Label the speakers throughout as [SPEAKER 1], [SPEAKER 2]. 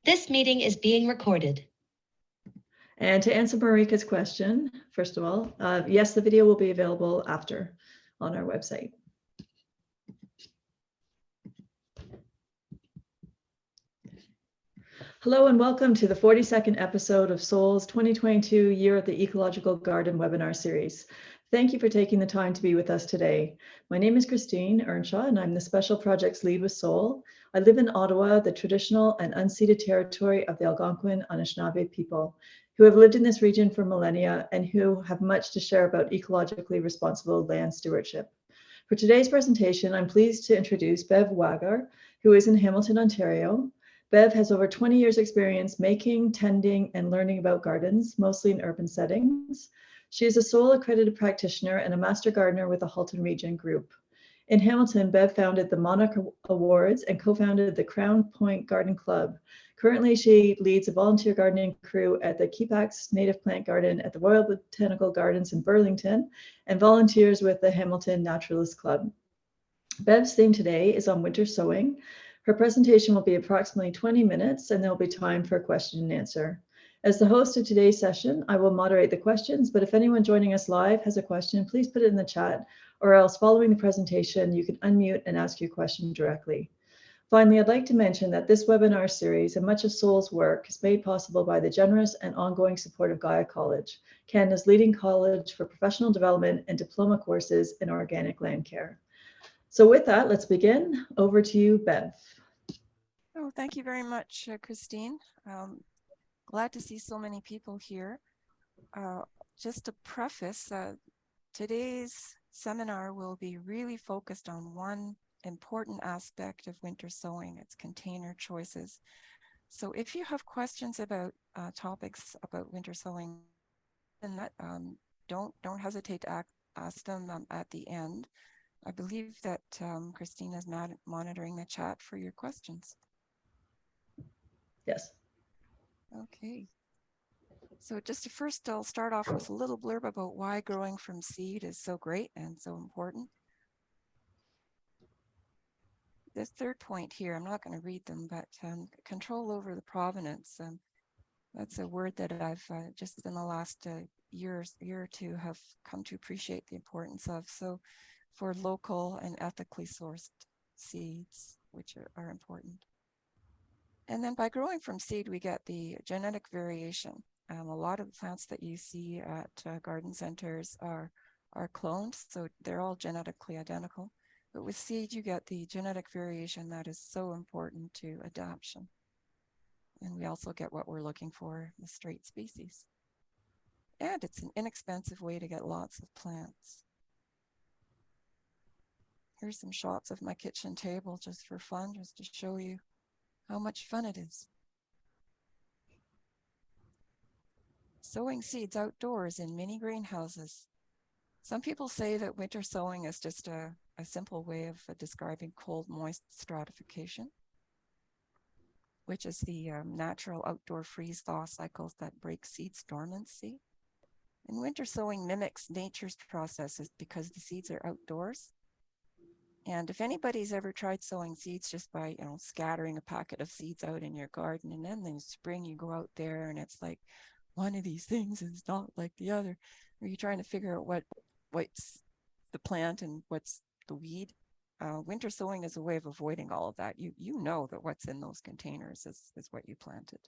[SPEAKER 1] This meeting is being recorded.
[SPEAKER 2] And to answer Marika's question, first of all, yes, the video will be available after on our website. Hello and welcome to the 42nd episode of Soul's 2022 Year at the Ecological Garden webinar series. Thank you for taking the time to be with us today. My name is Christine Earnshaw and I'm the Special Projects Lead with Soul. I live in Ottawa, the traditional and unceded territory of the Algonquin Anishinaabe people, who have lived in this region for millennia and who have much to share about ecologically responsible land stewardship. For today's presentation, I'm pleased to introduce Bev Wagar, who is in Hamilton, Ontario. Bev has over 20 years experience making, tending, and learning about gardens, mostly in urban settings. She is a Soul accredited practitioner and a master gardener with the Halton Region Group. In Hamilton, Bev founded the Monarch Awards and co-founded the Crown Point Garden Club. Currently, she leads a volunteer gardening crew at the Keepax Native Plant Garden at the Royal Botanical Gardens in Burlington and volunteers with the Hamilton Naturalist Club. Bev's theme today is on winter sowing. Her presentation will be approximately 20 minutes and there will be time for a question and answer. As the host of today's session, I will moderate the questions, but if anyone joining us live has a question, please put it in the chat, or else following the presentation, you can unmute and ask your question directly. Finally, I'd like to mention that this webinar series and much of Soul's work is made possible by the generous and ongoing support of Gaia College, Canada's leading college for professional development and diploma courses in organic land care. So with that, let's begin. Over to you, Bev.
[SPEAKER 3] Oh, thank you very much, Christine. Glad to see so many people here. Just to preface, today's seminar will be really focused on one important aspect of winter sowing, its container choices. So if you have questions about topics about winter sowing, then don't hesitate to ask them at the end. I believe that Christine is monitoring the chat for your questions.
[SPEAKER 2] Yes.
[SPEAKER 3] Okay. So just first, I'll start off with a little blurb about why growing from seed is so great and so important. The third point here, I'm not going to read them, but control over the provenance. That's a word that I've just in the last year or two have come to appreciate the importance of. So for local and ethically sourced seeds, which are important. And then by growing from seed, we get the genetic variation. A lot of the plants that you see at garden centers are cloned, so they're all genetically identical. But with seed, you get the genetic variation that is so important to adaptation. And we also get what we're looking for, the straight species. And it's an inexpensive way to get lots of plants. Here's some shots of my kitchen table just for fun, just to show you how much fun it is. Sowing seeds outdoors in mini greenhouses. Some people say that winter sowing is just a simple way of describing cold, moist stratification, which is the natural outdoor freeze-thaw cycles that break seeds dormancy. And winter sowing mimics nature's processes because the seeds are outdoors. And if anybody's ever tried sowing seeds just by, scattering a packet of seeds out in your garden, and then in spring you go out there and it's like one of these things is not like the other, or you're trying to figure out what's the plant and what's the weed. Winter sowing is a way of avoiding all of that. You know that what's in those containers is what you planted.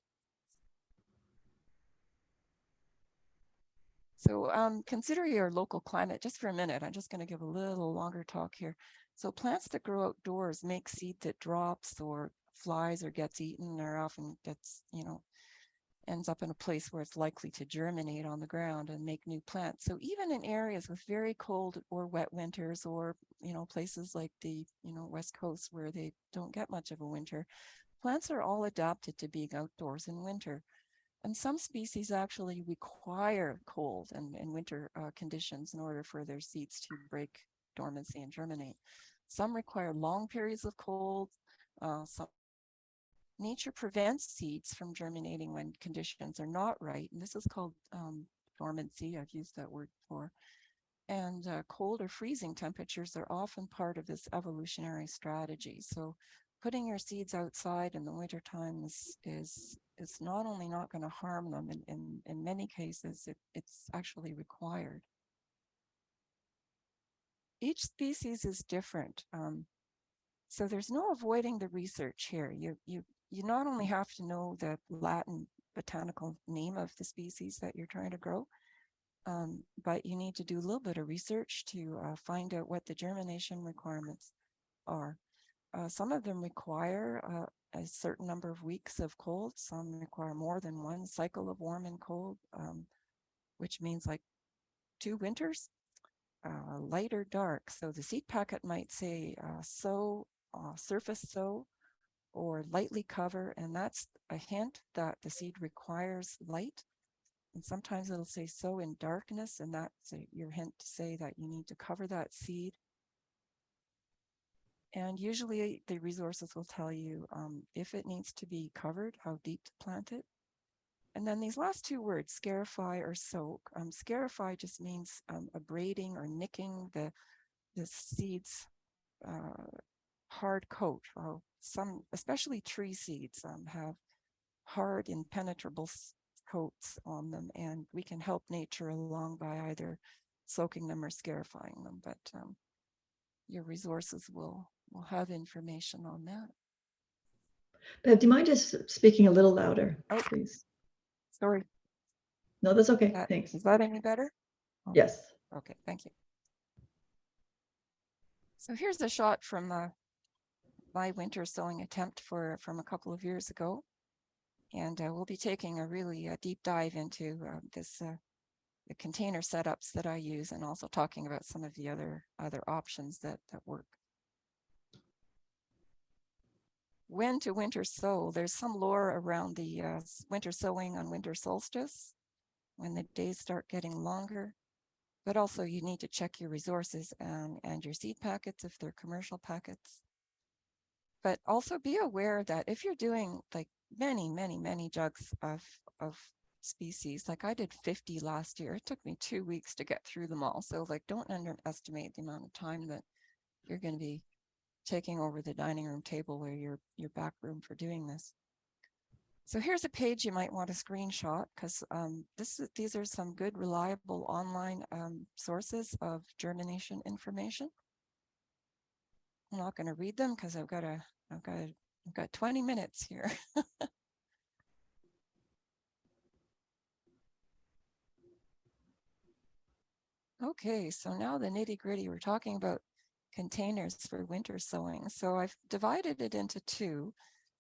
[SPEAKER 3] So consider your local climate just for a minute. I'm just going to give a little longer talk here. So plants that grow outdoors make seed that drops or flies or gets eaten or often gets, ends up in a place where it's likely to germinate on the ground and make new plants. So even in areas with very cold or wet winters or, places like the, West Coast where they don't get much of a winter, plants are all adapted to being outdoors in winter. And some species actually require cold and winter conditions in order for their seeds to break dormancy and germinate. Some require long periods of cold. Nature prevents seeds from germinating when conditions are not right. And this is called dormancy. I've used that word before. And cold or freezing temperatures are often part of this evolutionary strategy. So putting your seeds outside in the wintertime is not only not going to harm them, in many cases, it's actually required. Each species is different. So there's no avoiding the research here. You not only have to know the Latin botanical name of the species that you're trying to grow, but you need to do a little bit of research to find out what the germination requirements are. Some of them require a certain number of weeks of cold. Some require more than one cycle of warm and cold, which means like 2 winters, light or dark. So the seed packet might say sow, surface sow, or lightly cover, and that's a hint that the seed requires light. And sometimes it'll say sow in darkness, and that's your hint to say that you need to cover that seed. And usually the resources will tell you if it needs to be covered, how deep to plant it. And then these last 2 words, scarify or soak. Scarify just means abrading or nicking the seed's hard coat. Some, especially tree seeds, have hard, impenetrable coats on them, and we can help nature along by either soaking them or scarifying them. But your resources will have information on that.
[SPEAKER 2] Bev, do you mind just speaking a little louder, please?
[SPEAKER 3] Sorry.
[SPEAKER 2] No, that's okay. Thanks.
[SPEAKER 3] Is that any better?
[SPEAKER 2] Yes.
[SPEAKER 3] Okay, thank you. So here's a shot from my winter sowing attempt from a couple of years ago. And we'll be taking a really deep dive into the container setups that I use, and also talking about some of the other options that work. When to winter sow? There's some lore around the winter sowing on winter solstice, when the days start getting longer. But also you need to check your resources and your seed packets if they're commercial packets. But also be aware that if you're doing like many jugs of species, like I did 50 last year, it took me 2 weeks to get through them all. So like, don't underestimate the amount of time that you're going to be taking over the dining room table or your back room for doing this. So here's a page you might want to screenshot, because these are some good, reliable online sources of germination information. I'm not going to read them because I've got 20 minutes here. Okay, so now the nitty gritty. We're talking about containers for winter sowing. So I've divided it into 2.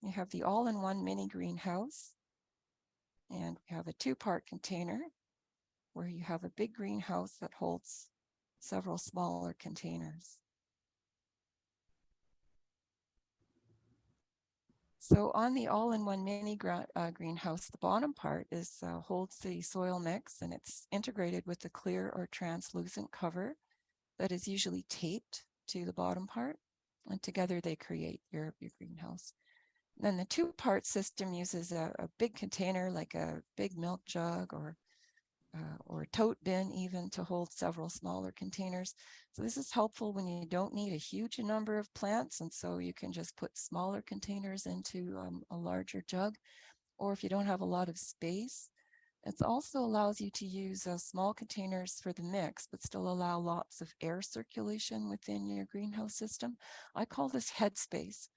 [SPEAKER 3] You have the all-in-one mini greenhouse, and we have a 2-part container where you have a big greenhouse that holds several smaller containers. So on the all-in-one mini greenhouse, the bottom part holds the soil mix, and it's integrated with the clear or translucent cover that is usually taped to the bottom part, and together they create your greenhouse. Then the 2-part system uses a big container, like a big milk jug or a tote bin even, to hold several smaller containers. So this is helpful when you don't need a huge number of plants, and so you can just put smaller containers into a larger jug. Or if you don't have a lot of space, it also allows you to use small containers for the mix, but still allow lots of air circulation within your greenhouse system. I call this headspace.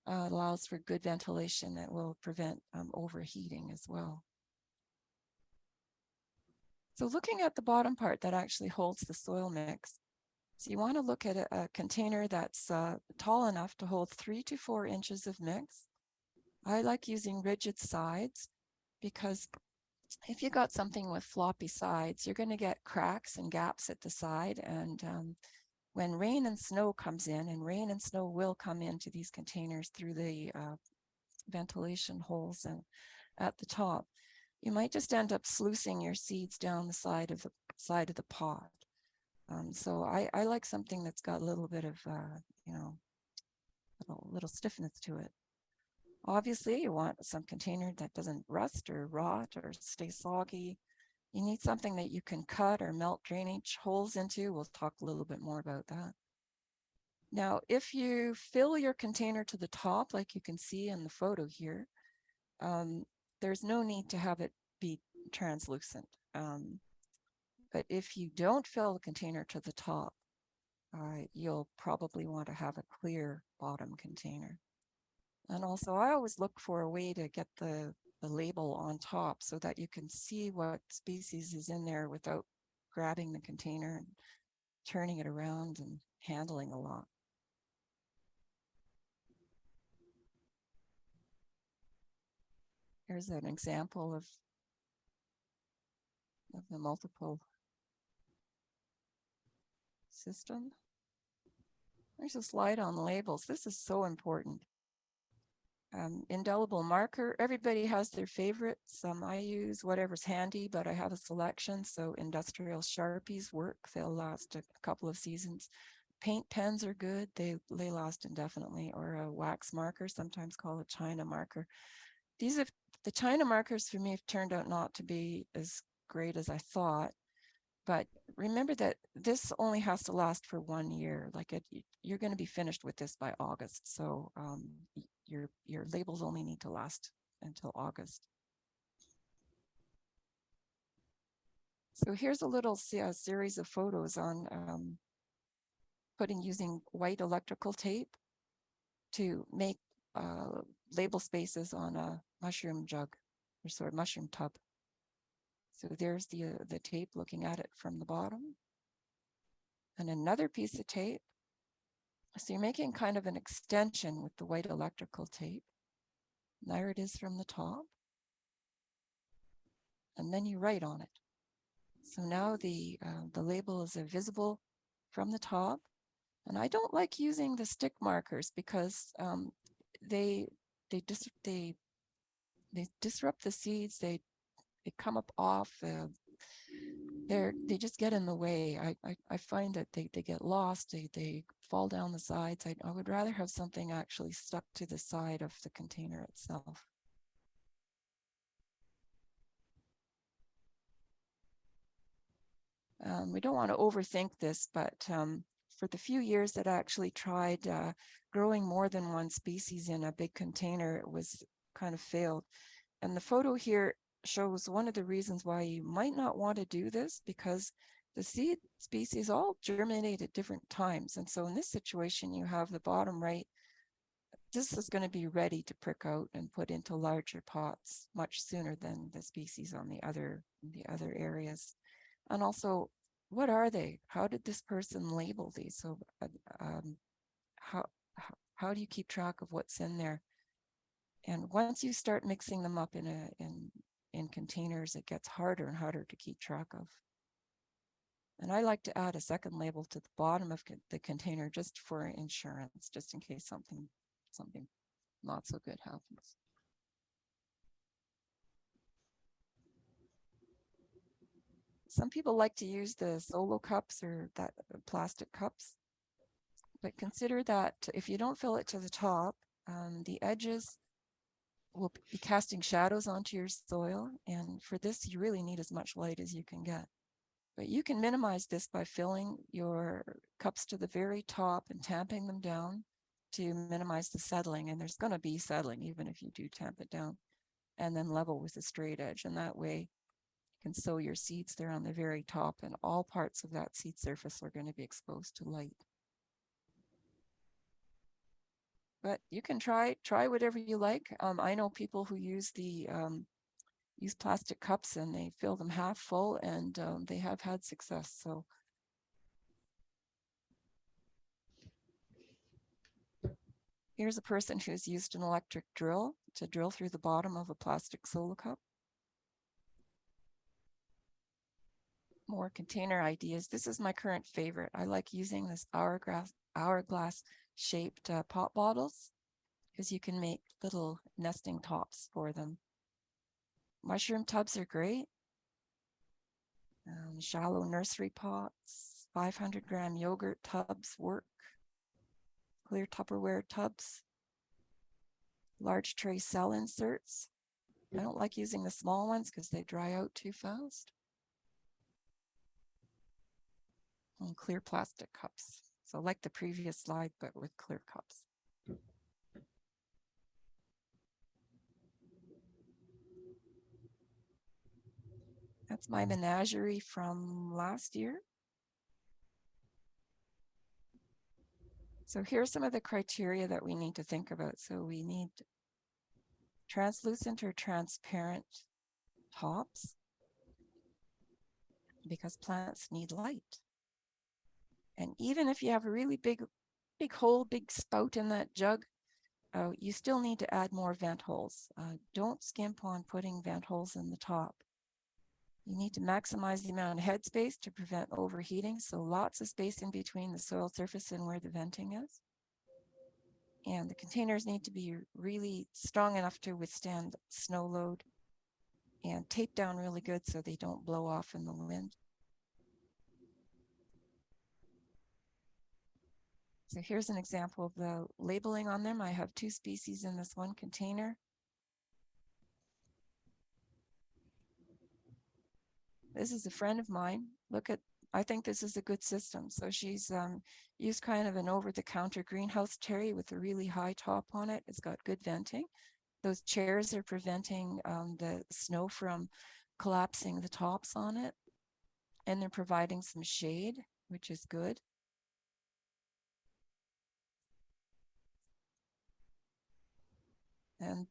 [SPEAKER 3] It allows for good ventilation that will prevent overheating as well. So looking at the bottom part that actually holds the soil mix, so you want to look at a container that's tall enough to hold 3 to 4 inches of mix. I like using rigid sides, because if you got something with floppy sides, you're going to get cracks and gaps at the side. And when rain and snow comes in, and rain and snow will come into these containers through the ventilation holes and at the top, you might just end up sluicing your seeds down the side of the pot. So I like something that's got a little bit of little stiffness to it. Obviously, you want some container that doesn't rust or rot or stay soggy. You need something that you can cut or melt drainage holes into. We'll talk a little bit more about that. Now, if you fill your container to the top, like you can see in the photo here, there's no need to have it be translucent. But if you don't fill the container to the top, you'll probably want to have a clear bottom container. And also, I always look for a way to get the label on top so that you can see what species is in there without grabbing the container and turning it around and handling a lot. Here's an example of the multiple system. There's a slide on labels. This is so important. Indelible marker, everybody has their favorites. I use whatever's handy, but I have a selection. So industrial Sharpies work. They'll last a couple of seasons. Paint pens are good. They last indefinitely. Or a wax marker, sometimes called a China marker. The China markers for me have turned out not to be as great as I thought. But remember that this only has to last for 1 year. You're going to be finished with this by August. So your labels only need to last until August. So here's a little series of photos on using white electrical tape to make label spaces on a mushroom jug or sort of mushroom tub. So there's the tape looking at it from the bottom. And another piece of tape. So you're making kind of an extension with the white electrical tape. There it is from the top. And then you write on it. So now the label is visible from the top. And I don't like using the stick markers because they disrupt the seeds. They come up off. They just get in the way. I find that they get lost. They fall down the sides. I would rather have something actually stuck to the side of the container itself. We don't want to overthink this, but for the few years that I actually tried growing more than one species in a big container, it was kind of failed. And the photo here shows one of the reasons why you might not want to do this, because the seed species all germinate at different times. And so in this situation, you have the bottom right. This is going to be ready to prick out and put into larger pots much sooner than the species on the other areas. And also, what are they? How did this person label these? So how do you keep track of what's in there? And once you start mixing them up in containers, it gets harder and harder to keep track of. And I like to add a second label to the bottom of the container just for insurance, just in case something not so good happens. Some people like to use the solo cups or that plastic cups, but consider that if you don't fill it to the top, the edges will be casting shadows onto your soil. And for this, you really need as much light as you can get. But you can minimize this by filling your cups to the very top and tamping them down to minimize the settling. And there's going to be settling even if you do tamp it down, and then level with a straight edge. And that way you can sow your seeds there on the very top, and all parts of that seed surface are going to be exposed to light. But you can try whatever you like. I know people who use use plastic cups and they fill them half full, and they have had success. So here's a person who's used an electric drill to drill through the bottom of a plastic solo cup. More container ideas. This is my current favorite. I like using this hourglass shaped pot bottles because you can make little nesting tops for them. Mushroom tubs are great. Shallow nursery pots, 500-gram yogurt tubs work. Clear Tupperware tubs. Large tray cell inserts. I don't like using the small ones because they dry out too fast. And clear plastic cups. So like the previous slide, but with clear cups. That's my menagerie from last year. So here's some of the criteria that we need to think about. So we need translucent or transparent tops because plants need light. And even if you have a really big hole, big spout in that jug, you still need to add more vent holes. Don't skimp on putting vent holes in the top. You need to maximize the amount of headspace to prevent overheating. So lots of space in between the soil surface and where the venting is. And the containers need to be really strong enough to withstand snow load and taped down really good so they don't blow off in the wind. So here's an example of the labeling on them. I have 2 species in this one container. This is a friend of mine. I think this is a good system. So she's used kind of an over-the-counter greenhouse cherry with a really high top on it. It's got good venting. Those chairs are preventing the snow from collapsing the tops on it. And they're providing some shade, which is good. And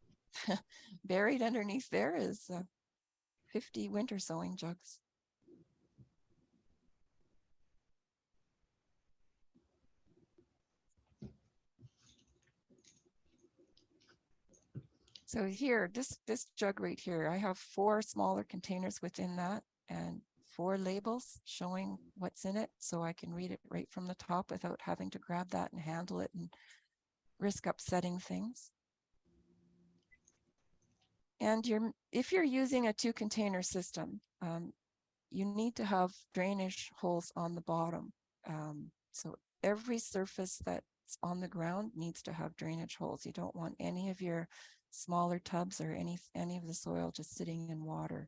[SPEAKER 3] buried underneath there is 50 winter sowing jugs. So here, this jug right here, I have 4 smaller containers within that and 4 labels showing what's in it, so I can read it right from the top without having to grab that and handle it and risk upsetting things. And if you're using a 2 container system, you need to have drainage holes on the bottom. So every surface that's on the ground needs to have drainage holes. You don't want any of your smaller tubs or any of the soil just sitting in water,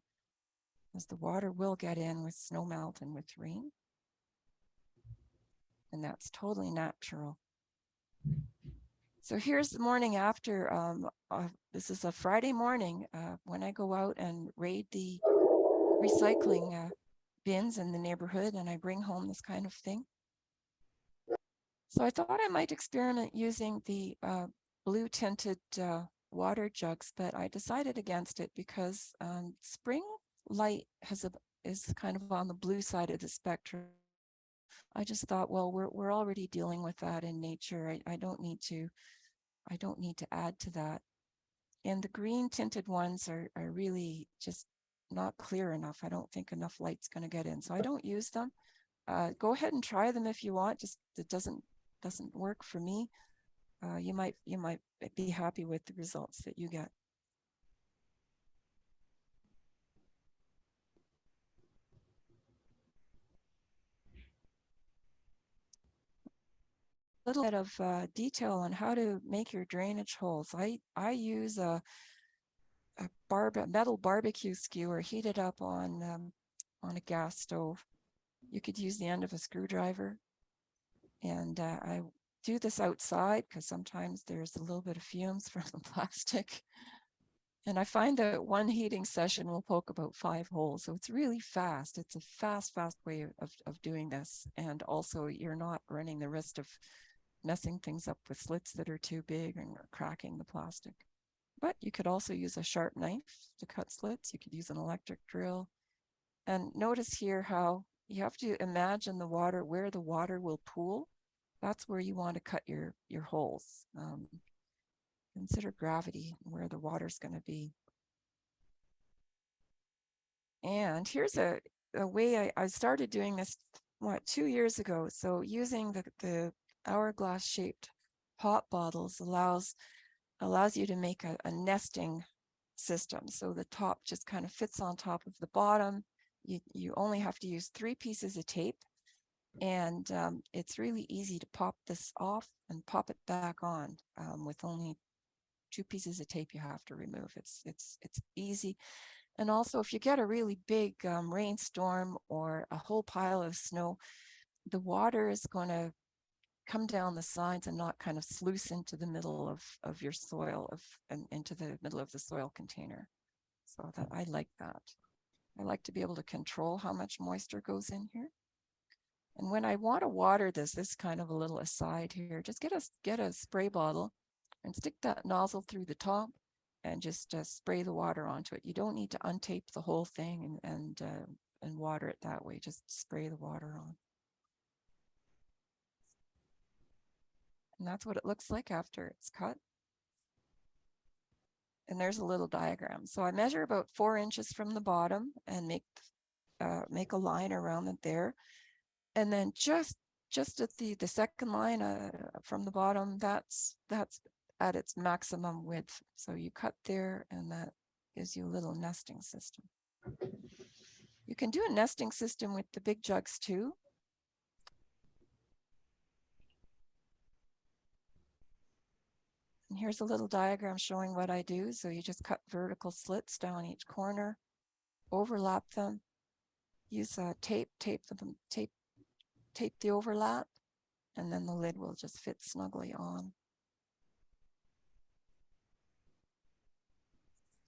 [SPEAKER 3] as the water will get in with snow melt and with rain. And that's totally natural. So here's the morning after. This is a Friday morning when I go out and raid the recycling bins in the neighborhood, and I bring home this kind of thing. So I thought I might experiment using the blue tinted water jugs, but I decided against it because spring light is kind of on the blue side of the spectrum. I just thought, well, we're already dealing with that in nature. I don't need to add to that. And the green tinted ones are really just not clear enough. I don't think enough light's going to get in, so I don't use them. Go ahead and try them if you want. Just it doesn't work for me. You might be happy with the results that you get. A little bit of detail on how to make your drainage holes. I use a metal barbecue skewer heated up on a gas stove. You could use the end of a screwdriver. And I do this outside because sometimes there's a little bit of fumes from the plastic. And I find that one heating session will poke about 5 holes. So it's really fast. It's a fast way of doing this. And also you're not running the risk of messing things up with slits that are too big and cracking the plastic. But you could also use a sharp knife to cut slits. You could use an electric drill. And notice here how you have to imagine the water, where the water will pool. That's where you want to cut your holes. Consider gravity, where the water's going to be. And here's a way I started doing this, 2 years ago. So using the hourglass shaped pop bottles allows you to make a nesting system. So the top just kind of fits on top of the bottom. You only have to use 3 pieces of tape, and it's really easy to pop this off and pop it back on with only 2 pieces of tape you have to remove. It's easy. And also, if you get a really big rainstorm or a whole pile of snow, the water is going to come down the sides and not kind of sluice into the middle of your soil and into the middle of the soil container. So that I like that. I like to be able to control how much moisture goes in here. And when I want to water this kind of a little aside here, just get a spray bottle and stick that nozzle through the top and just spray the water onto it. You don't need to untape the whole thing and water it that way. Just spray the water on. And that's what it looks like after it's cut. And there's a little diagram. So I measure about 4 inches from the bottom and make a line around it there. And then just at the second line from the bottom, that's at its maximum width. So you cut there, and that gives you a little nesting system. You can do a nesting system with the big jugs too. And here's a little diagram showing what I do. So you just cut vertical slits down each corner, overlap them, use tape the overlap, and then the lid will just fit snugly on.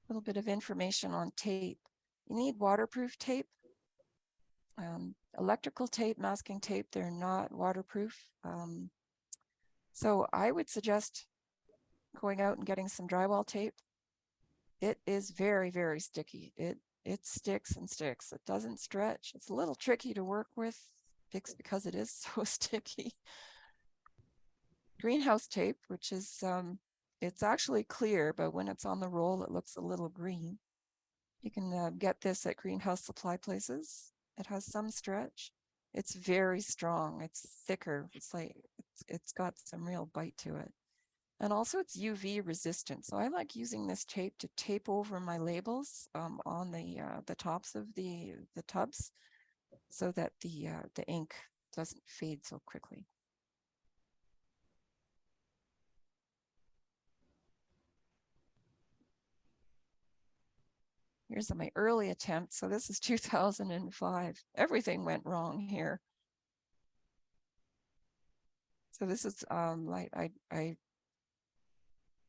[SPEAKER 3] A little bit of information on tape. You need waterproof tape. Electrical tape, masking tape, they're not waterproof. So I would suggest going out and getting some drywall tape. It is very, very sticky. It sticks and sticks. It doesn't stretch. It's a little tricky to work with because it is so sticky. Greenhouse tape, which is, it's actually clear, but when it's on the roll, it looks a little green. You can get this at greenhouse supply places. It has some stretch. It's very strong. It's thicker. It's got some real bite to it. And also it's UV resistant. So I like using this tape to tape over my labels on the tops of the tubs so that the ink doesn't fade so quickly. Here's my early attempt. So this is 2005. Everything went wrong here. So this is like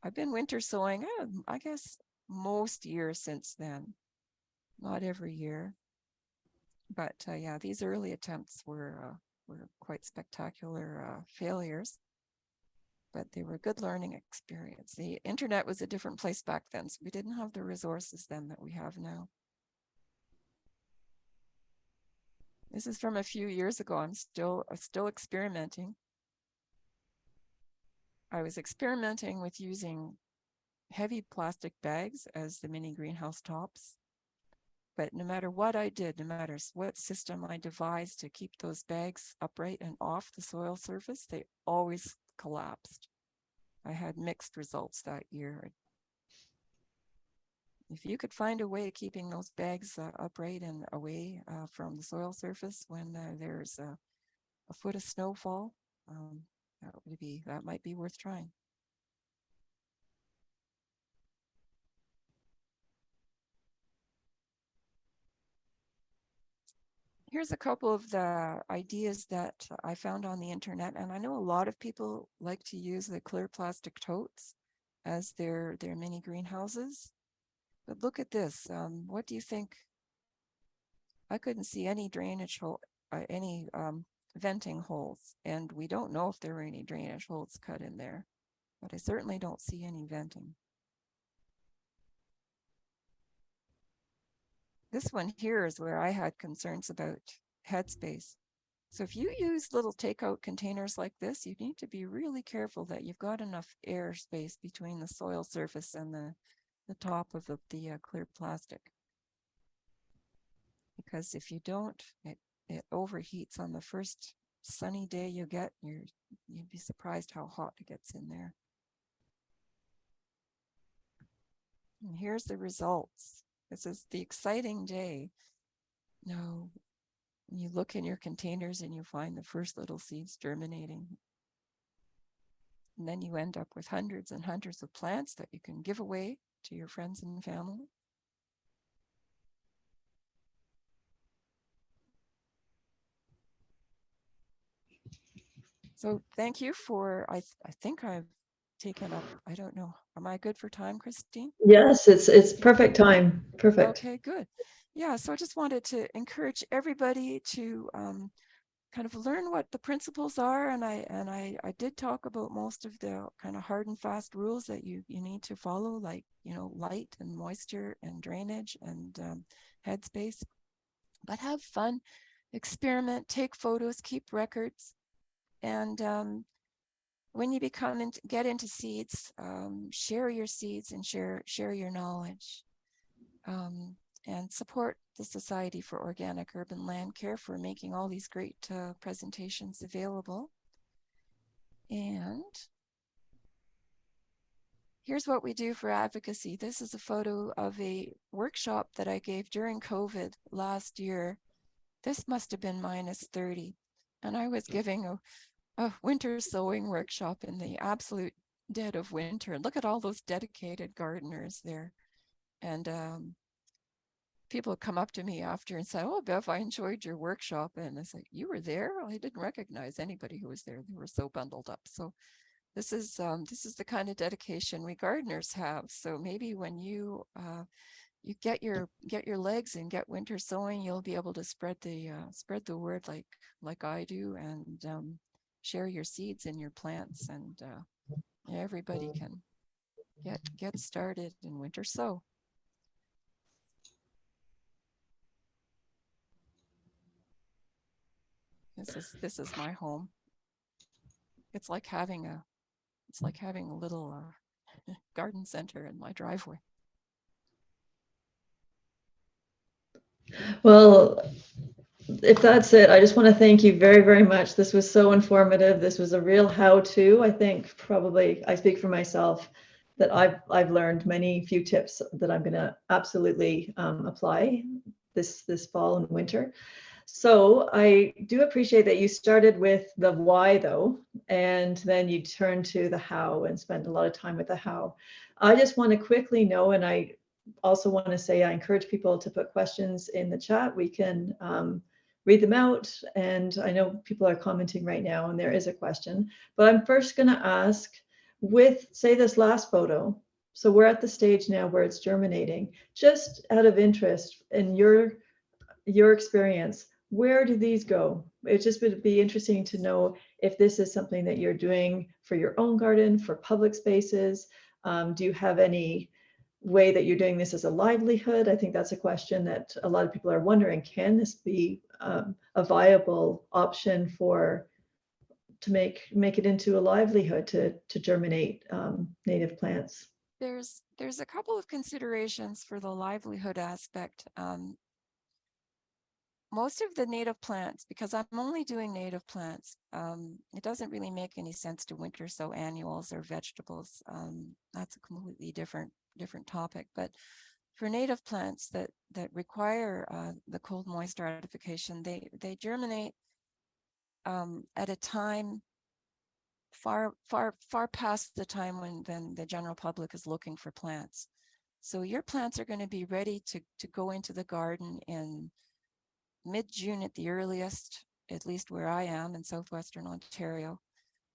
[SPEAKER 3] I've been winter sowing, I guess most years since then, not every year. But yeah, these early attempts were quite spectacular failures, but they were a good learning experience. The internet was a different place back then, so we didn't have the resources then that we have now. This is from a few years ago. I'm still experimenting. I was experimenting with using heavy plastic bags as the mini greenhouse tops. But no matter what I did, no matter what system I devised to keep those bags upright and off the soil surface, they always collapsed. I had mixed results that year. If you could find a way of keeping those bags upright and away from the soil surface when there's a foot of snowfall, that might be worth trying. Here's a couple of the ideas that I found on the internet, and I know a lot of people like to use the clear plastic totes as their mini greenhouses. But look at this. What do you think? I couldn't see any drainage hole, any venting holes, and we don't know if there were any drainage holes cut in there, but I certainly don't see any venting. This one here is where I had concerns about headspace. So if you use little takeout containers like this, you need to be really careful that you've got enough air space between the soil surface and the top of the clear plastic. Because if you don't, it overheats on the first sunny day you get. You'd be surprised how hot it gets in there. And here's the results. This is the exciting day. Now, you look in your containers and you find the first little seeds germinating. And then you end up with hundreds and hundreds of plants that you can give away to your friends and family. So thank you for, I think I've taken up, I don't know, am I good for time, Christine?
[SPEAKER 2] Yes, it's perfect time. Perfect.
[SPEAKER 3] Okay, good. Yeah, so I just wanted to encourage everybody to kind of learn what the principles are, and I did talk about most of the kind of hard and fast rules that you need to follow, like light and moisture and drainage and headspace. But have fun, experiment, take photos, keep records, and when you get into seeds, share your seeds and share your knowledge, um, and support the Society for Organic Urban Land Care for making all these great presentations available. And here's what we do for advocacy. This is a photo of a workshop that I gave during COVID last year. This must have been -30. And I was giving a winter sowing workshop in the absolute dead of winter. And look at all those dedicated gardeners there. And people come up to me after and say, "Oh, Bev, I enjoyed your workshop." And I say, "You were there?" I didn't recognize anybody who was there. They were so bundled up. So this is the kind of dedication we gardeners have. So maybe when you get your legs and get winter sowing, you'll be able to spread the word like I do, and share your seeds and your plants, and everybody can get started in winter sow. This is my home. It's like having a little garden center in my driveway.
[SPEAKER 2] Well, if that's it, I just want to thank you very, very much. This was so informative. This was a real how-to. I think probably I speak for myself that I've learned many few tips that I'm going to absolutely apply this fall and winter. So I do appreciate that you started with the why though, and then you turned to the how and spent a lot of time with the how. I just want to quickly know, and I also want to say I encourage people to put questions in the chat. We can read them out, and I know people are commenting right now, and there is a question, but I'm first going to ask with, say, this last photo. So we're at the stage now where it's germinating. Just out of interest in your experience, where do these go? It just would be interesting to know if this is something that you're doing for your own garden, for public spaces. Do you have any way that you're doing this as a livelihood? I think that's a question that a lot of people are wondering. Can this be a viable option to make it into a livelihood to germinate native plants?
[SPEAKER 3] There's a couple of considerations for the livelihood aspect. Most of the native plants, because I'm only doing native plants, it doesn't really make any sense to winter sow annuals or vegetables. That's a completely different topic. But for native plants that require the cold moist stratification, they germinate at a time far past the time when the general public is looking for plants. So your plants are going to be ready to go into the garden in mid-June at the earliest, at least where I am in southwestern Ontario,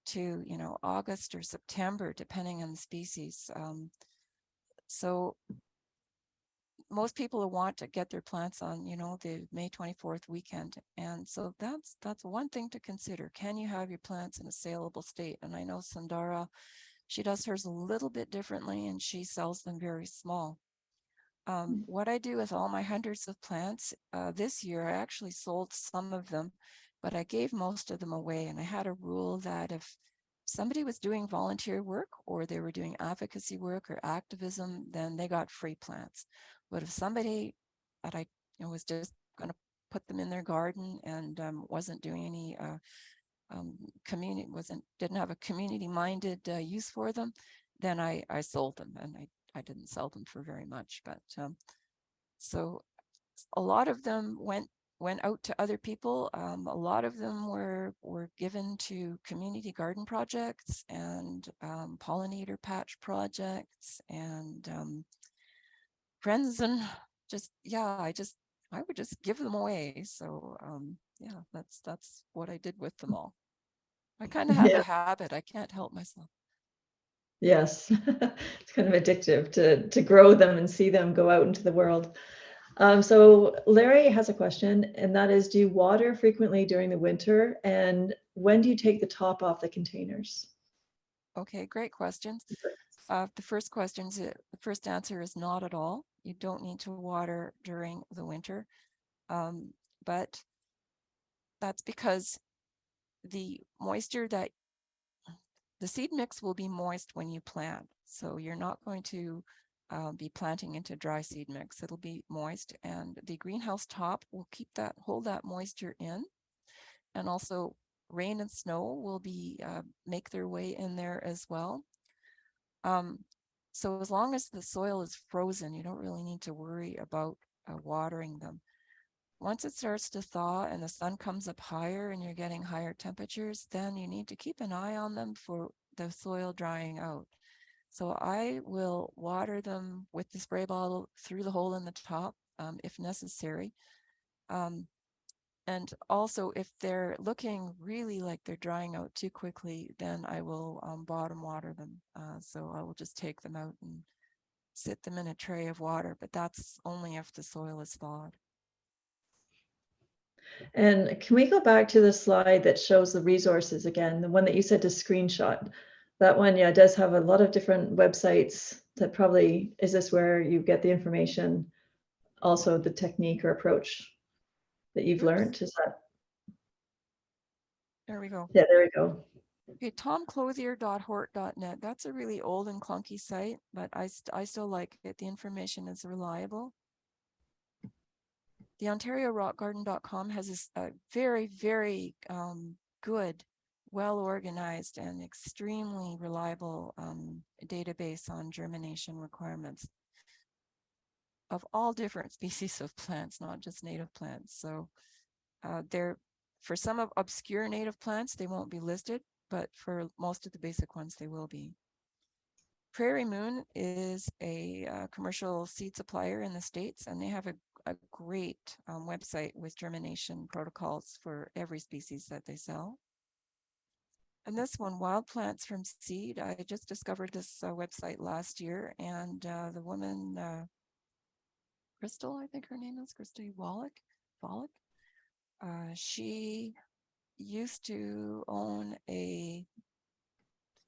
[SPEAKER 3] to August or September, depending on the species. So most people will want to get their plants on the May 24th weekend, and so that's one thing to consider. Can you have your plants in a saleable state? And I know Sundara, she does hers a little bit differently, and she sells them very small. What I do with all my hundreds of plants, this year I actually sold some of them, but I gave most of them away. And I had a rule that if somebody was doing volunteer work or they were doing advocacy work or activism, then they got free plants. But if somebody that I was just going to put them in their garden and wasn't doing any didn't have a community minded use for them, then I sold them, and I didn't sell them for very much. But so a lot of them went out to other people. A lot of them were given to community garden projects and pollinator patch projects and friends, and I would just give them away. So yeah, that's what I did with them all. I kind of have
[SPEAKER 2] Yeah.
[SPEAKER 3] a habit. I can't help myself.
[SPEAKER 2] Yes, it's kind of addictive to grow them and see them go out into the world. So Larry has a question, and that is, do you water frequently during the winter? And when do you take the top off the containers?
[SPEAKER 3] Okay, great questions. The first answer is not at all. You don't need to water during the winter, but that's because the moisture that the seed mix will be moist when you plant. So you're not going to be planting into dry seed mix. It'll be moist, and the greenhouse top will hold that moisture in, and also rain and snow will make their way in there as well. So as long as the soil is frozen, you don't really need to worry about watering them. Once it starts to thaw and the sun comes up higher and you're getting higher temperatures, then you need to keep an eye on them for the soil drying out. So I will water them with the spray bottle through the hole in the top if necessary. And also, if they're looking really like they're drying out too quickly, then I will bottom water them. So I will just take them out and sit them in a tray of water, but that's only if the soil is thawed.
[SPEAKER 2] And can we go back to the slide that shows the resources again, the one that you said to screenshot? That one, yeah, does have a lot of different websites that probably, is this where you get the information? Also the technique or approach that you've
[SPEAKER 3] Oops,
[SPEAKER 2] learned, is that?
[SPEAKER 3] there we go.
[SPEAKER 2] Yeah, there we go.
[SPEAKER 3] Okay, tomclothier.hort.net. That's a really old and clunky site, but I still like it. The information is reliable. The OntarioRockGarden.com has a very, very good, well-organized and extremely reliable database on germination requirements of all different species of plants, not just native plants. So for some of obscure native plants, they won't be listed, but for most of the basic ones, they will be. Prairie Moon is a commercial seed supplier in the States, and they have a great website with germination protocols for every species that they sell. And this one, Wild Plants from Seed, I just discovered this website last year, and the woman, Crystal, I think her name is, Crystal Wallach, she used to own a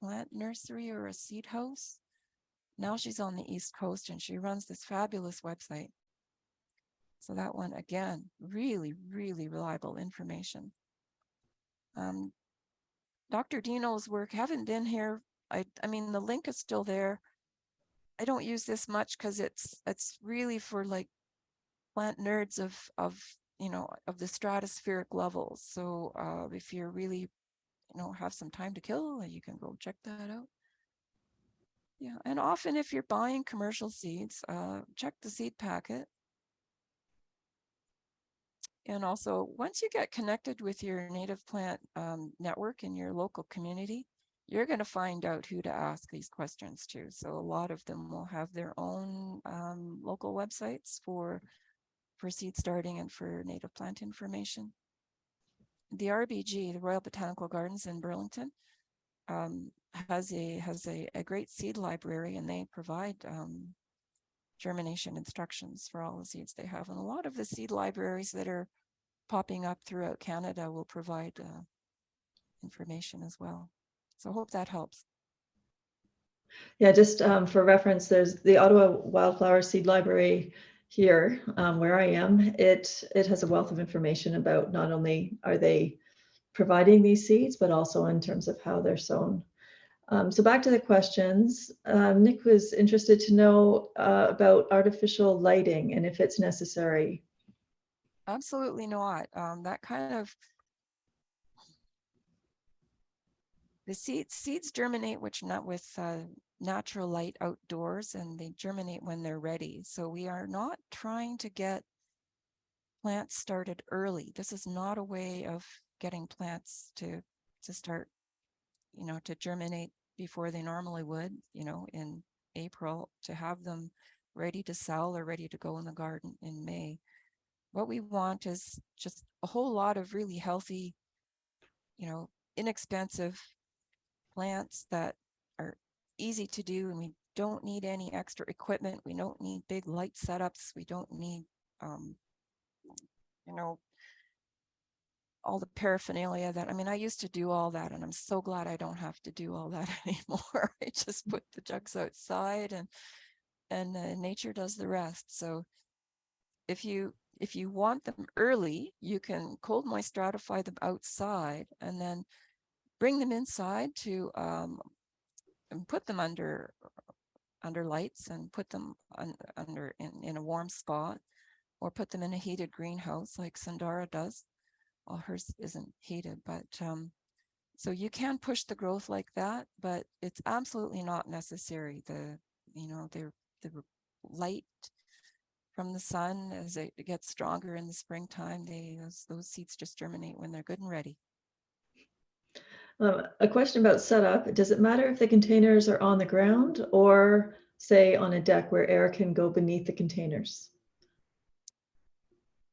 [SPEAKER 3] plant nursery or a seed house. Now she's on the East Coast and she runs this fabulous website. So that one, again, really, really reliable information. Dr. Dino's work, haven't been here. I mean, the link is still there. I don't use this much because it's really for like plant nerds of the stratospheric levels. So if you're really have some time to kill, you can go check that out. Yeah, and often if you're buying commercial seeds, check the seed packet. And also, once you get connected with your native plant network in your local community, you're going to find out who to ask these questions to. So a lot of them will have their own local websites for seed starting and for native plant information. The RBG, the Royal Botanical Gardens in Burlington, has a great seed library, and they provide germination instructions for all the seeds they have. And a lot of the seed libraries that are popping up throughout Canada will provide information as well. So I hope that helps.
[SPEAKER 2] Yeah, just for reference, there's the Ottawa Wildflower Seed Library here, where I am. It has a wealth of information about not only are they providing these seeds, but also in terms of how they're sown. So back to the questions. Nick was interested to know about artificial lighting and if it's necessary.
[SPEAKER 3] Absolutely not. That kind of the seeds germinate with natural light outdoors, and they germinate when they're ready. So we are not trying to get plants started early. This is not a way of getting plants to start, to germinate before they normally would, in April, to have them ready to sell or ready to go in the garden in May. What we want is just a whole lot of really healthy, inexpensive plants that are easy to do, and we don't need any extra equipment. We don't need big light setups. We don't need, um, you know, all the paraphernalia that, I mean, I used to do all that, and I'm so glad I don't have to do all that anymore. I just put the jugs outside, and nature does the rest. So if you want them early, you can cold moist stratify them outside and then bring them inside to and put them under lights and put them under in a warm spot, or put them in a heated greenhouse like Sundara does. Well, hers isn't heated, but so you can push the growth like that, but it's absolutely not necessary. The light from the sun, as it gets stronger in the springtime, those seeds just germinate when they're good and ready.
[SPEAKER 2] A question about setup. Does it matter if the containers are on the ground or say on a deck where air can go beneath the containers?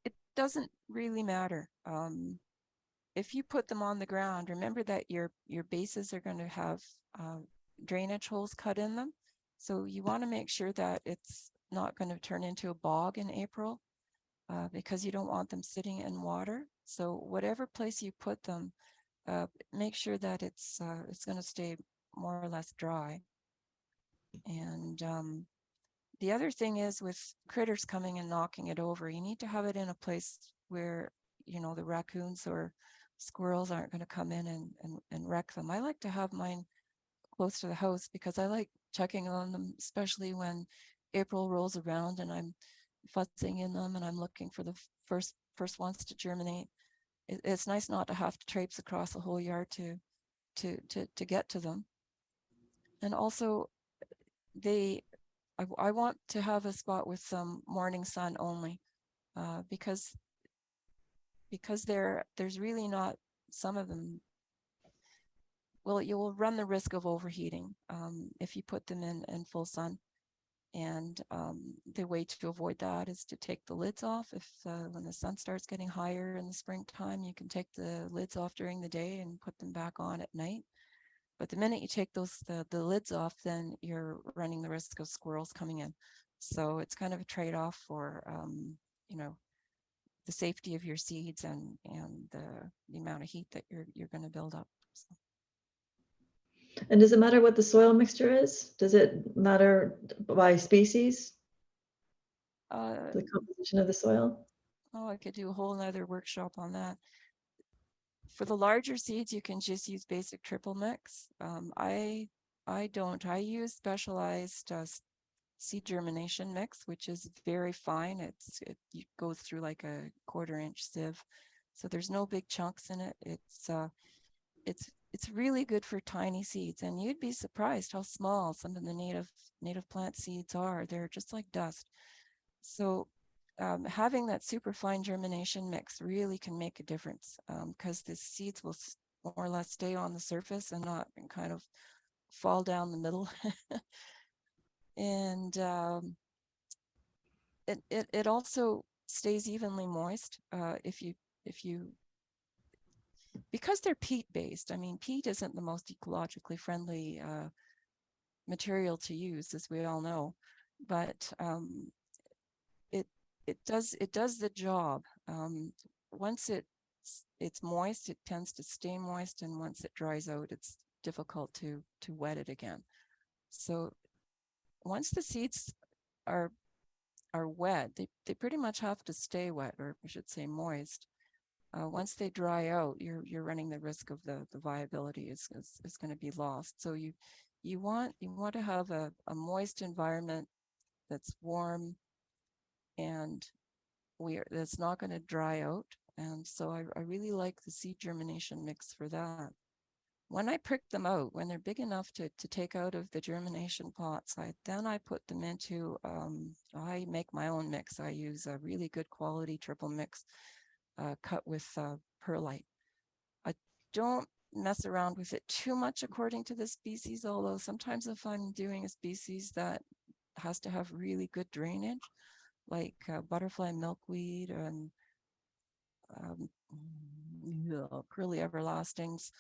[SPEAKER 3] It doesn't really matter. If you put them on the ground, remember that your bases are going to have drainage holes cut in them. So you want to make sure that it's not going to turn into a bog in April, because you don't want them sitting in water. So whatever place you put them, make sure that it's going to stay more or less dry. And the other thing is, with critters coming and knocking it over, you need to have it in a place where, the raccoons or squirrels aren't going to come in and wreck them. I like to have mine close to the house because I like checking on them, especially when April rolls around and I'm futzing in them and I'm looking for the first ones to germinate. It's nice not to have to traipse across the whole yard to get to them. And also, I want to have a spot with some morning sun only, because there's really not, some of them, well, you will run the risk of overheating if you put them in full sun. And the way to avoid that is to take the lids off. If when the sun starts getting higher in the springtime, you can take the lids off during the day and put them back on at night. But the minute you take the lids off, then you're running the risk of squirrels coming in. So it's kind of a trade-off for the safety of your seeds and the amount of heat that you're going to build up. So.
[SPEAKER 2] And does it matter what the soil mixture is? Does it matter by species? The composition of the soil?
[SPEAKER 3] Oh, I could do a whole nother workshop on that. For the larger seeds, you can just use basic triple mix. I don't. I use specialized seed germination mix, which is very fine. It goes through like a 1/4 inch sieve, so there's no big chunks in it. It's really good for tiny seeds, and you'd be surprised how small some of the native plant seeds are. They're just like dust. So having that super fine germination mix really can make a difference, because the seeds will more or less stay on the surface and not kind of fall down the middle. And it also stays evenly moist if you because they're peat based. I mean, peat isn't the most ecologically friendly material to use, as we all know, but it does the job. Once it's moist, it tends to stay moist, and once it dries out, it's difficult to wet it again. So once the seeds are wet, they pretty much have to stay wet, or I should say moist. Once they dry out, you're running the risk of the viability is going to be lost. So you want to have a moist environment that's warm and that's not going to dry out. And so I really like the seed germination mix for that. When I prick them out, when they're big enough to take out of the germination pots, then I put them into, I make my own mix. I use a really good quality triple mix cut with perlite. I don't mess around with it too much according to the species, although sometimes if I'm doing a species that has to have really good drainage, like butterfly milkweed and curly everlastings,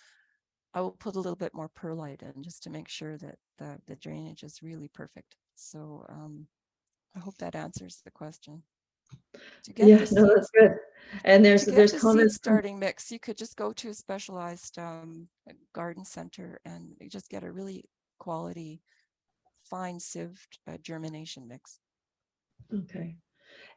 [SPEAKER 3] I will put a little bit more perlite in just to make sure that the drainage is really perfect. So I hope that answers the question. To get
[SPEAKER 2] Yeah,
[SPEAKER 3] the
[SPEAKER 2] no, that's
[SPEAKER 3] seeds,
[SPEAKER 2] good. And
[SPEAKER 3] to get
[SPEAKER 2] there's
[SPEAKER 3] the seed
[SPEAKER 2] comments.
[SPEAKER 3] starting mix, you could just go to a specialized garden center and you just get a really quality, fine sieved germination mix.
[SPEAKER 2] Okay.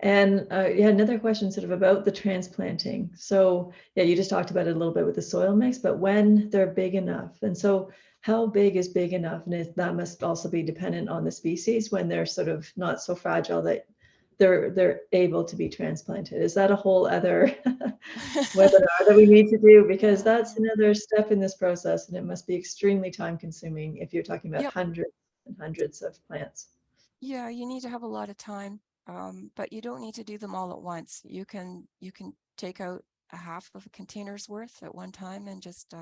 [SPEAKER 2] And yeah, another question sort of about the transplanting. So yeah, you just talked about it a little bit with the soil mix, but when they're big enough. And so how big is big enough? And that must also be dependent on the species when they're sort of not so fragile that they're able to be transplanted. Is that a whole other webinar that we need to do? Because that's another step in this process, and it must be extremely time consuming if you're talking about
[SPEAKER 3] Yep.
[SPEAKER 2] hundreds and hundreds of plants.
[SPEAKER 3] Yeah, you need to have a lot of time, but you don't need to do them all at once. You can take out a half of a container's worth at one time and just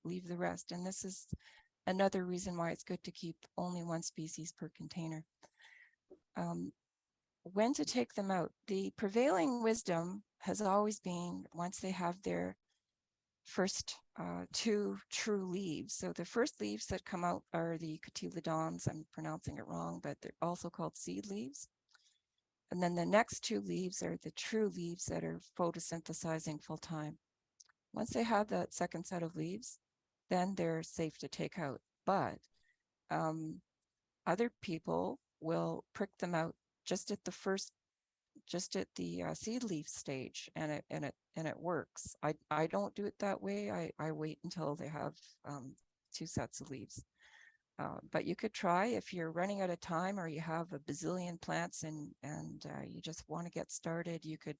[SPEAKER 3] leave the rest. And this is another reason why it's good to keep only one species per container. When to take them out? The prevailing wisdom has always been once they have their first two true leaves. So the first leaves that come out are the cotyledons. I'm pronouncing it wrong, but they're also called seed leaves. And then the next two leaves are the true leaves that are photosynthesizing full time. Once they have that second set of leaves, then they're safe to take out. But other people will prick them out just at the first, just at the seed leaf stage, and it works. I don't do it that way. I wait until they have two sets of leaves. But you could try if you're running out of time or you have a bazillion plants and you just want to get started. You could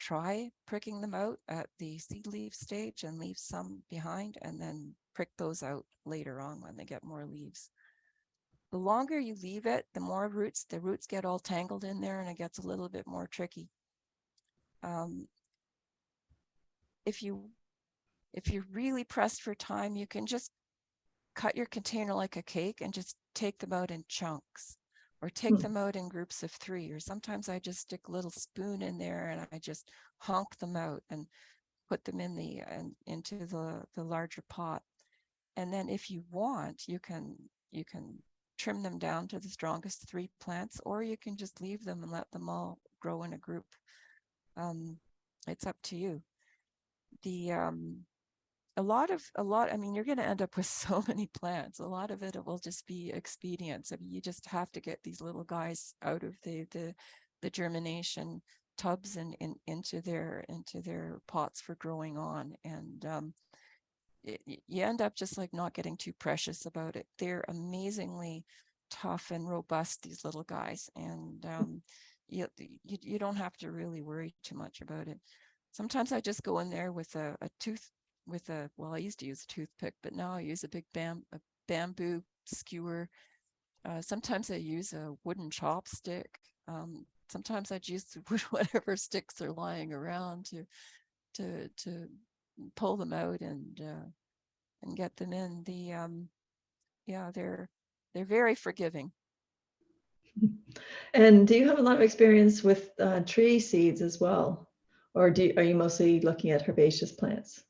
[SPEAKER 3] try pricking them out at the seed leaf stage and leave some behind, and then prick those out later on when they get more leaves. The longer you leave it, the more the roots get all tangled in there and it gets a little bit more tricky. If you're really pressed for time, you can just cut your container like a cake and just take them out in chunks, or take them out in groups of 3. Or sometimes I just stick a little spoon in there and I just honk them out and put them in into the larger pot. And then if you want, you can trim them down to the strongest 3 plants, or you can just leave them and let them all grow in a group. It's up to you. The I mean, you're going to end up with so many plants. A lot of it will just be expedience. I mean, you just have to get these little guys out of the germination tubs and into their pots for growing on. And you end up just like not getting too precious about it. They're amazingly tough and robust, these little guys, and you don't have to really worry too much about it. Sometimes I just go in there with a tooth, well, I used to use a toothpick, but now I use a big bamboo skewer. Sometimes I use a wooden chopstick. Sometimes I use whatever sticks are lying around to pull them out and get them in. Yeah, they're very forgiving.
[SPEAKER 2] And do you have a lot of experience with tree seeds as well? Or are you mostly looking at herbaceous plants?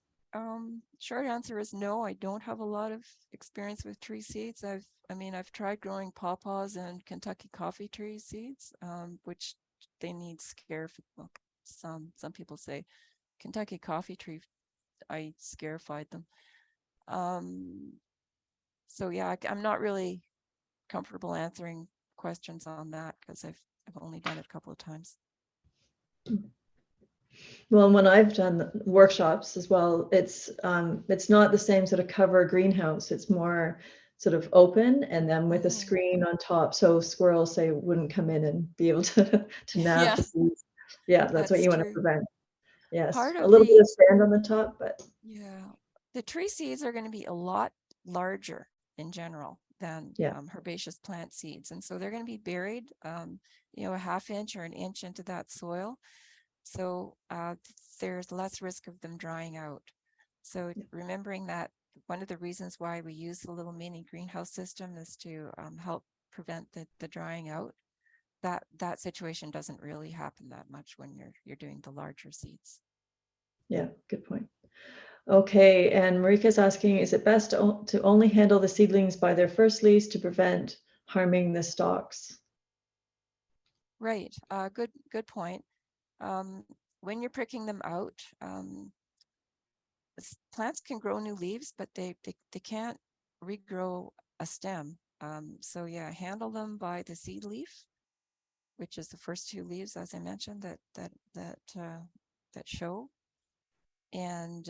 [SPEAKER 3] Short answer is no, I don't have a lot of experience with tree seeds. I've tried growing pawpaws and Kentucky coffee tree seeds, which they need well, some people say Kentucky coffee tree, I scarified them. So yeah, I'm not really comfortable answering questions on that because I've only done it a couple of times.
[SPEAKER 2] Well, when I've done workshops as well, it's not the same sort of cover greenhouse. It's more sort of open and then with a screen on top, so squirrels say wouldn't come in and be able to nab
[SPEAKER 3] Yeah,
[SPEAKER 2] the seeds. Yeah, that's what
[SPEAKER 3] that's
[SPEAKER 2] you want to
[SPEAKER 3] true.
[SPEAKER 2] prevent. Yes,
[SPEAKER 3] Part
[SPEAKER 2] a
[SPEAKER 3] of
[SPEAKER 2] little bit of sand on the top, but
[SPEAKER 3] Yeah, the tree seeds are going to be a lot larger in general than
[SPEAKER 2] yeah,
[SPEAKER 3] herbaceous plant seeds. And so they're going to be buried, a half inch or an inch into that soil. So there's less risk of them drying out. So remembering that one of the reasons why we use the little mini greenhouse system is to help prevent the drying out. That situation doesn't really happen that much when you're doing the larger seeds.
[SPEAKER 2] yeah, good point. Okay, and Marika's asking, is it best to only handle the seedlings by their first leaves to prevent harming the stalks?
[SPEAKER 3] Right, good point. When you're pricking them out, plants can grow new leaves, but they can't regrow a stem. So yeah, handle them by the seed leaf, which is the first two leaves, as I mentioned, that show. And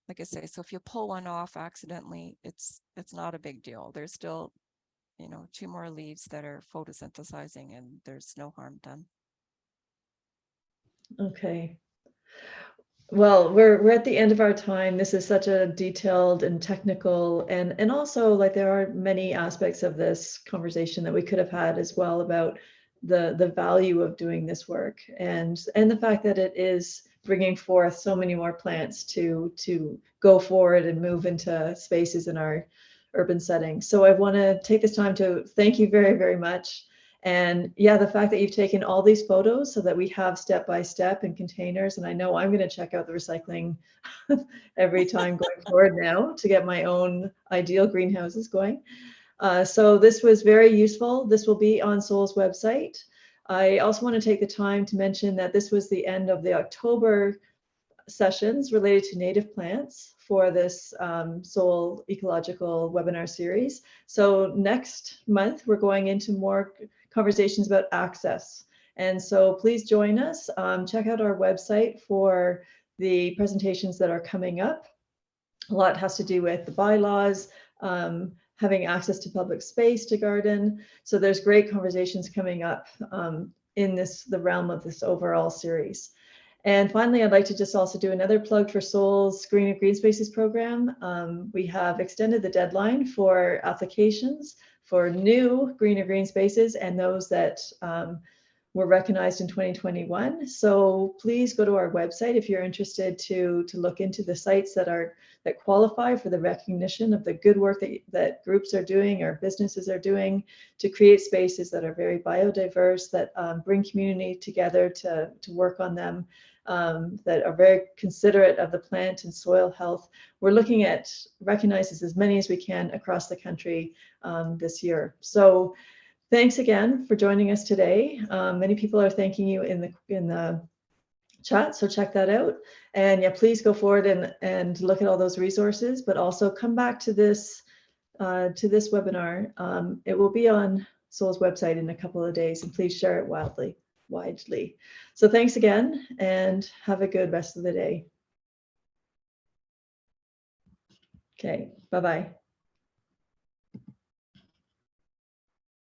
[SPEAKER 3] like I say, so if you pull one off accidentally, it's not a big deal. There's still, you know, two more leaves that are photosynthesizing, and there's no harm done.
[SPEAKER 2] Okay. Well, we're at the end of our time. This is such a detailed and technical, and also like there are many aspects of this conversation that we could have had as well about the value of doing this work and the fact that it is bringing forth so many more plants to go forward and move into spaces in our urban settings. So I want to take this time to thank you very, very much. And yeah, the fact that you've taken all these photos so that we have step by step in containers. And I know I'm going to check out the recycling every time going forward now to get my own ideal greenhouses going. So this was very useful. This will be on Sow's website. I also want to take the time to mention that this was the end of the October sessions related to native plants for this Soul Ecological webinar series. So next month, we're going into more conversations about access. And so please join us. Check out our website for the presentations that are coming up. A lot has to do with the bylaws, having access to public space to garden. So there's great conversations coming up in the realm of this overall series. And finally, I'd like to just also do another plug for Sow's Green and Green Spaces program. We have extended the deadline for applications for new Green and Green Spaces and those that were recognized in 2021. So please go to our website if you're interested to look into the sites that qualify for the recognition of the good work that groups are doing or businesses are doing to create spaces that are very biodiverse, that bring community together to work on them, that are very considerate of the plant and soil health. We're looking at recognizing as many as we can across the country this year. So thanks again for joining us today. Many people are thanking you in the chat, so check that out. And yeah, please go forward and look at all those resources, but also come back to this webinar. It will be on Sow's website in a couple of days, and please share it widely. So thanks again, and have a good rest of the day. Okay, bye-bye.